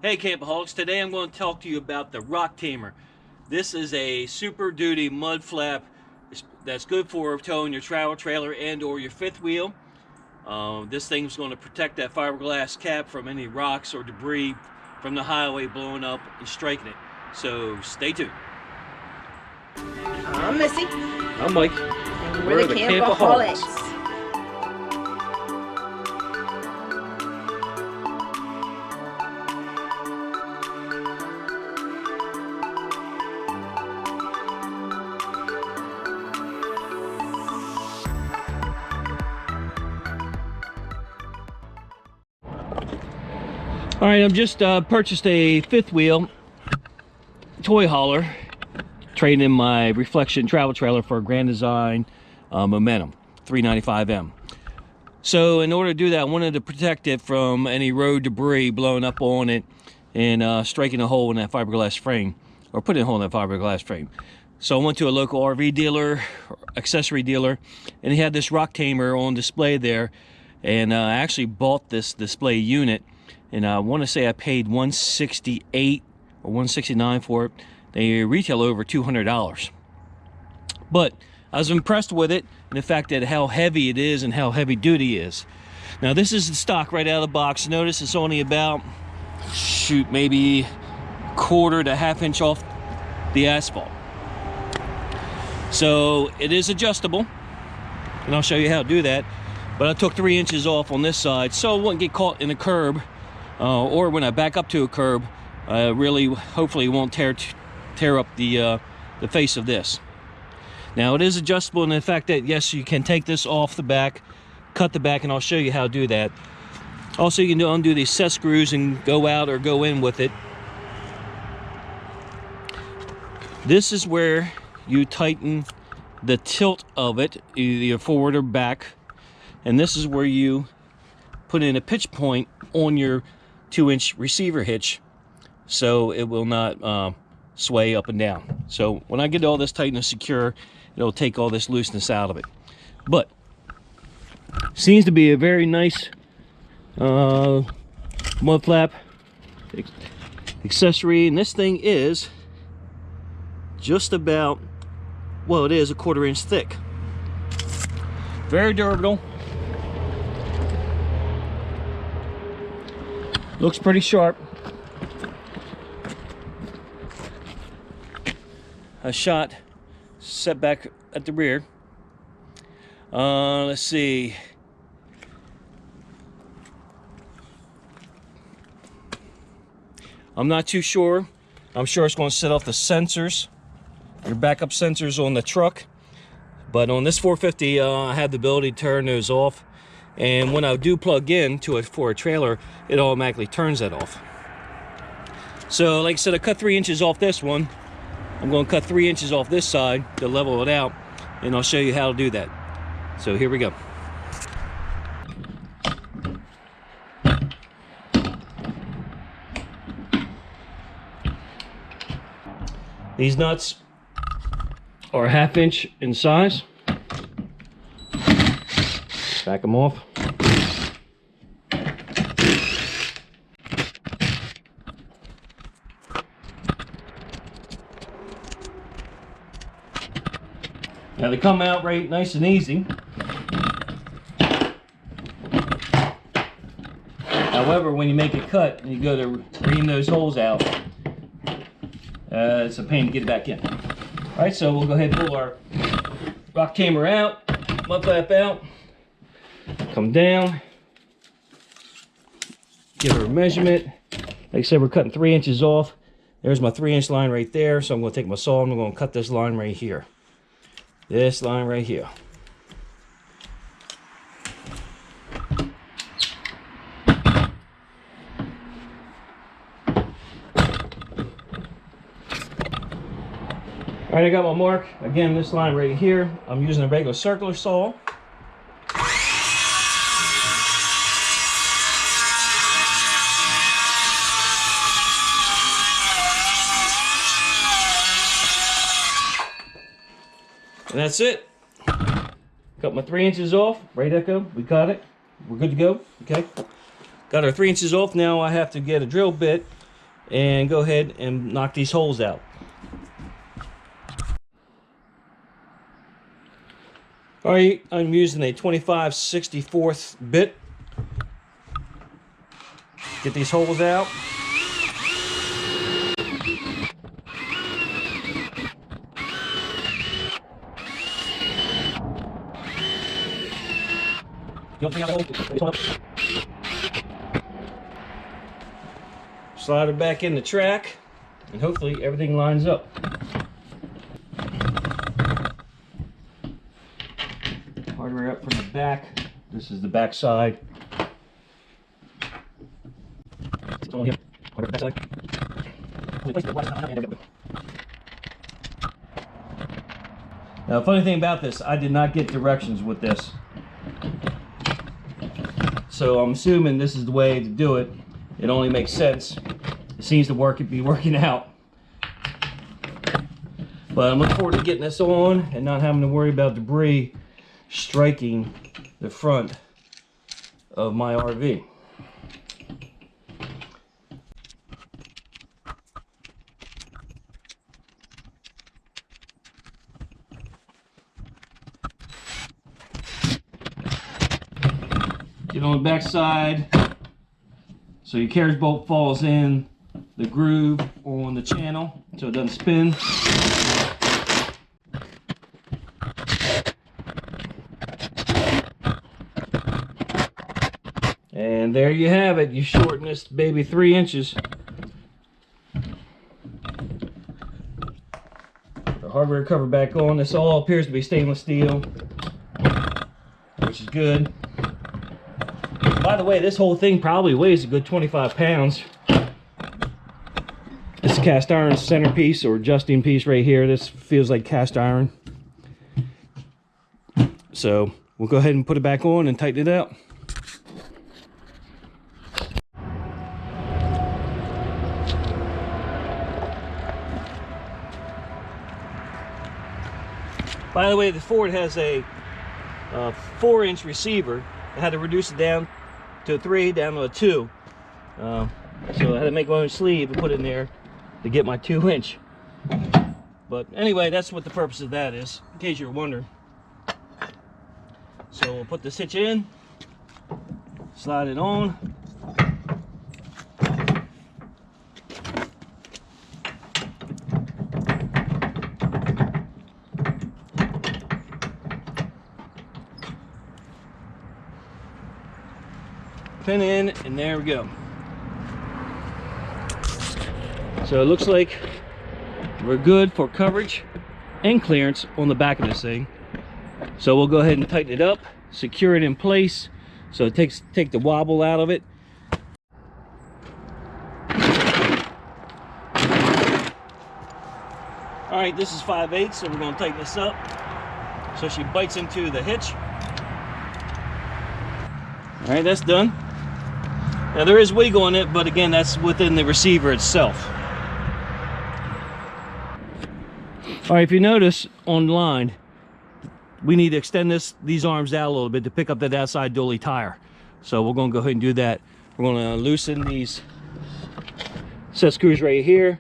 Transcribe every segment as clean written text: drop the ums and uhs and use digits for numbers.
Hey Campoholics, today I'm going to talk to you about the Rock Tamer. This is a super duty mud flap that's good for towing your travel trailer and or your fifth wheel. This thing's going to protect that fiberglass cap from any rocks or debris from the highway blowing up and striking it. So stay tuned. I'm Missy. I'm Mike. And we're the Campoholics. All right, I've just purchased a fifth wheel toy hauler, trading in my Reflection travel trailer for a Grand Design Momentum 395M. So in order to do that, I wanted to protect it from any road debris blowing up on it and striking a hole in that fiberglass frame, or putting a hole in that fiberglass frame. So I went to a local RV dealer, accessory dealer, and he had this Rock Tamer on display there, and I actually bought this display unit. And I want to say I paid $168 or $169 for it. They retail over $200. But I was impressed with it and the fact that how heavy it is and how heavy duty it is. Now this is the stock right out of the box. Notice it's only about, maybe quarter to half inch off the asphalt. So it is adjustable, and I'll show you how to do that. But I took 3 inches off on this side so it wouldn't get caught in the curb. Or when I back up to a curb, hopefully it won't tear up the face of this. Now it is adjustable in the fact that yes, you can take this off the back, cut the back, and I'll show you how to do that. Also, you can undo these set screws and go out or go in with it. This is where you tighten the tilt of it, either forward or back, and this is where you put in a pitch point on your 2-inch receiver hitch so it will not sway up and down. So when I get all this tight and secure, it'll take all this looseness out of it. But seems to be a very nice mud flap accessory, and this thing is just about, well, it is a 1/4 inch thick. Very durable. Looks pretty sharp. A shot set back at the rear. Let's see. I'm not too sure. I'm sure it's going to set off the sensors, your backup sensors on the truck. But on this 450, I have the ability to turn those off. And when I do plug in to it for a trailer, it automatically turns that off. So like I said, I cut 3 inches off this one. I'm going to cut 3 inches off this side to level it out, and I'll show you how to do that. So here we go. These nuts are 1/2 inch in size. Back them off. Now they come out right nice and easy. However, when you make a cut and you go to ream those holes out, it's a pain to get it back in. All right, so we'll go ahead and pull our Rock Tamer out, mud flap out. Come down, give her a measurement. Like I said, we're cutting 3 inches off. There's my 3-inch line right there. So I'm going to take my saw and I'm going to cut this line right here. This line right here. All right, I got my mark. Again, this line right here. I'm using a regular circular saw. And that's it. Cut my 3 inches off. Right, Echo? We got it. We're good to go. Okay. Got our 3 inches off. Now I have to get a drill bit and go ahead and knock these holes out. All right, I'm using a 25/64 bit. Get these holes out. Slide it back in the track, and hopefully everything lines up. Hardware up from the back. This is the back side. Now, funny thing about this, I did not get directions with this. So I'm assuming this is the way to do it. It only makes sense. It seems to be working out. But I'm looking forward to getting this on and not having to worry about debris striking the front of my RV. Get on the back side so your carriage bolt falls in the groove on the channel so it doesn't spin. And there you have it. You shorten this baby 3 inches. The hardware cover back on. This all appears to be stainless steel, which is good. By the way, this whole thing probably weighs a good 25 pounds. This cast iron centerpiece or adjusting piece right here, this feels like cast iron. So we'll go ahead and put it back on and tighten it up. By the way, the Ford has a 4-inch receiver. I had to reduce it down to a 3, down to a 2. So I had to make my own sleeve and put it in there to get my 2-inch. But anyway, that's what the purpose of that is, in case you're wondering. So we'll put this hitch in, slide it on. Pin in, and there we go. So it looks like we're good for coverage and clearance on the back of this thing. So we'll go ahead and tighten it up, secure it in place so it take the wobble out of it. All right, this is 5/8, so we're going to tighten this up so she bites into the hitch. All right, that's done. Now there is wiggle on it, but again, that's within the receiver itself. All right, if you notice on the line, we need to extend these arms out a little bit to pick up that outside dually tire. So we're going to go ahead and do that. We're going to loosen these set screws right here,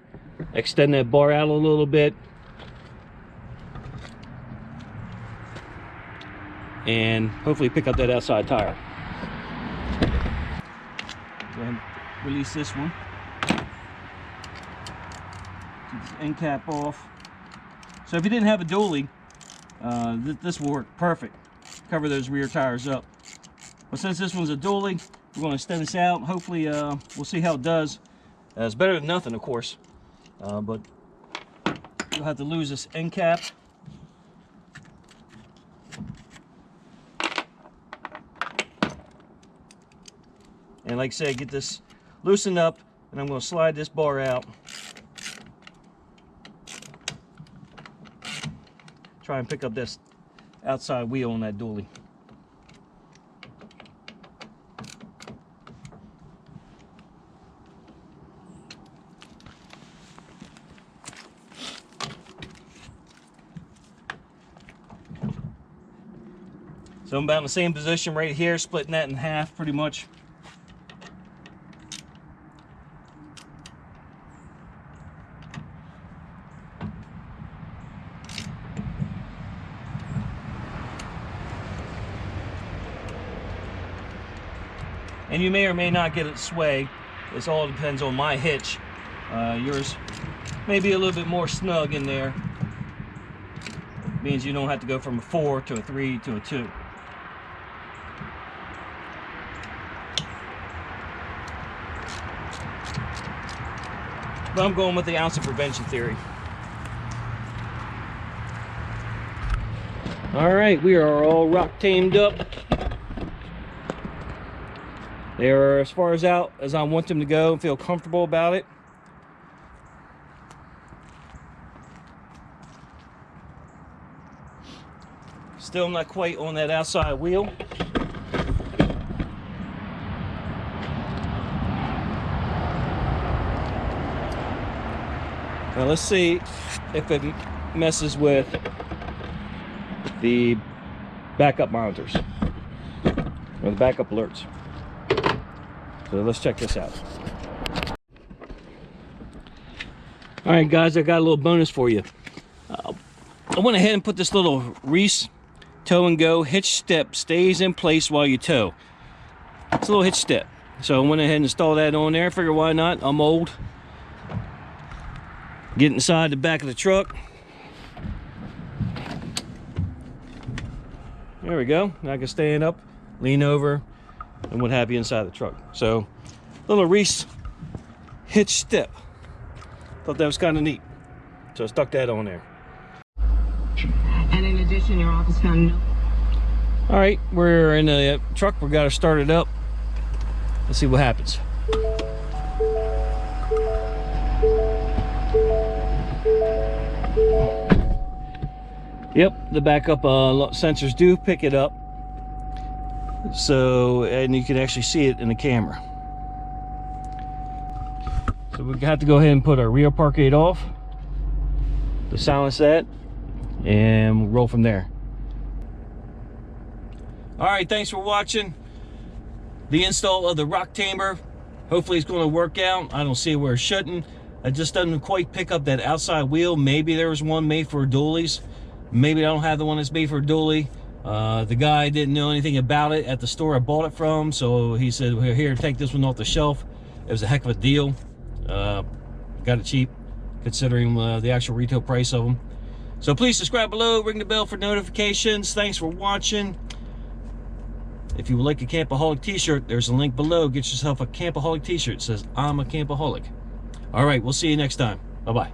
extend that bar out a little bit, and hopefully pick up that outside tire. Go ahead and release this one. Take this end cap off. So if you didn't have a dually, this will work perfect. Cover those rear tires up. But since this one's a dually, we're going to extend this out. Hopefully, we'll see how it does. It's better than nothing, of course. But you'll have to lose this end cap. And like I said, get this loosened up, and I'm going to slide this bar out. Try and pick up this outside wheel on that dually. So I'm about in the same position right here, splitting that in half pretty much. and you may or may not get it sway. This all depends on my hitch. Yours may be a little bit more snug in there. It means you don't have to go from a 4 to a 3 to a 2. But I'm going with the ounce of prevention theory. All right, we are all rock tamed up. They are as far as out as I want them to go and feel comfortable about it. Still not quite on that outside wheel. Now let's see if it messes with the backup monitors or the backup alerts. So let's check this out. All right, guys, I got a little bonus for you. I went ahead and put this little Reese tow and go hitch step, stays in place while you tow. It's a little hitch step. So I went ahead and installed that on there. Figure why not? I'm old. Get inside the back of the truck. There we go. Now I can stand up, lean over, and what have you inside the truck. So, little Reese hitch step. Thought that was kind of neat. So I stuck that on there. And in addition, your office found no. All right, we're in the truck. We got to start it up. Let's see what happens. Yep, the backup sensors do pick it up. So, and you can actually see it in the camera. So we have to go ahead and put our rear park gate off to silence that, and we'll roll from there. All right, thanks for watching the install of the Rock Tamer. Hopefully it's going to work out. I don't see where it shouldn't. It just doesn't quite pick up that outside wheel. Maybe there was one made for dualies. Maybe I don't have the one that's made for a dually. The guy didn't know anything about it at the store I bought it from, so he said, here, take this one off the shelf. It was a heck of a deal. Got it cheap considering the actual retail price of them. So please subscribe below, ring the bell for notifications. Thanks for watching. If you would like a Campoholic t-shirt, there's a link below. Get yourself a Campoholic t-shirt. It says, I'm a Campoholic. All right, we'll see you next time. Bye-bye.